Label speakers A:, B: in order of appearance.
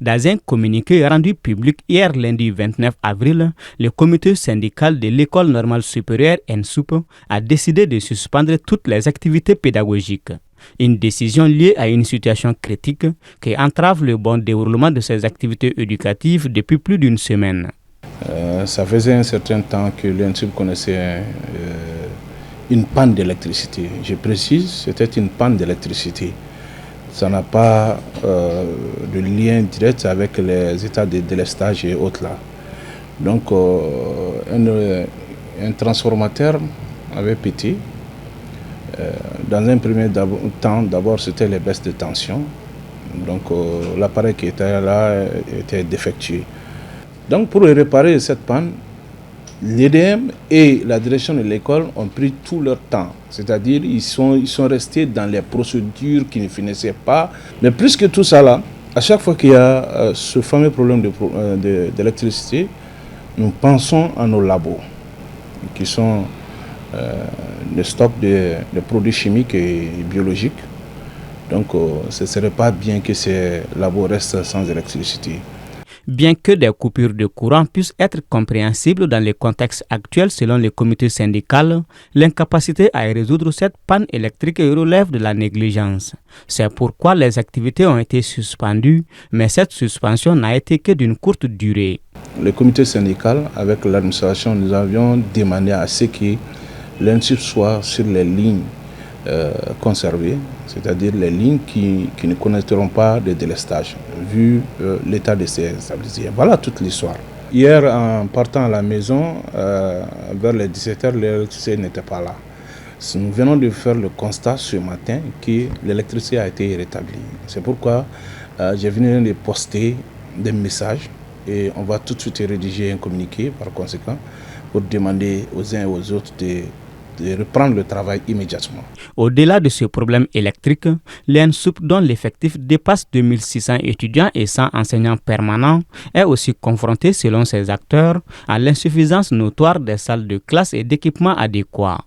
A: Dans un communiqué rendu public hier lundi 29 avril, le comité syndical de l'École normale supérieure ENSUP a décidé de suspendre toutes les activités pédagogiques. Une décision liée à une situation critique qui entrave le bon déroulement de ces activités éducatives depuis plus d'une semaine.
B: Ça faisait un certain temps que l'ENSUP connaissait une panne d'électricité. Je précise, c'était une panne d'électricité. Ça n'a pas de lien direct avec les états de délestage et autres là. Donc un transformateur avait pété. Dans un premier temps, d'abord c'était les baisses de tension. Donc l'appareil qui était là était défectueux. Donc pour réparer cette panne, l'EDM et la direction de l'école ont pris tout leur temps. C'est-à-dire ils sont restés dans les procédures qui ne finissaient pas. Mais plus que tout ça là, à chaque fois qu'il y a ce fameux problème d'électricité, nous pensons à nos labos, qui sont le stock de produits chimiques et biologiques. Donc ce ne serait pas bien que ces labos restent sans électricité.
A: Bien que des coupures de courant puissent être compréhensibles dans le contexte actuel selon le comité syndical, l'incapacité à résoudre cette panne électrique relève de la négligence. C'est pourquoi les activités ont été suspendues, mais cette suspension n'a été que d'une courte durée.
B: Le comité syndical, avec l'administration, nous avions demandé à ce que l'ENSUP soit sur les lignes conservées, c'est-à-dire les lignes qui ne connaîtront pas de délestage, vu l'état de ces établissements. Voilà toute l'histoire. Hier, en partant à la maison, vers les 17h, l'électricité n'était pas là. Nous venons de faire le constat ce matin que l'électricité a été rétablie. C'est pourquoi j'ai venu de poster des messages et on va tout de suite rédiger un communiqué par conséquent pour demander aux uns et aux autres de reprendre le travail immédiatement.
A: Au-delà de ce problème électrique, l'ENSUP, dont l'effectif dépasse 2600 étudiants et 100 enseignants permanents, est aussi confronté, selon ses acteurs, à l'insuffisance notoire des salles de classe et d'équipements adéquats.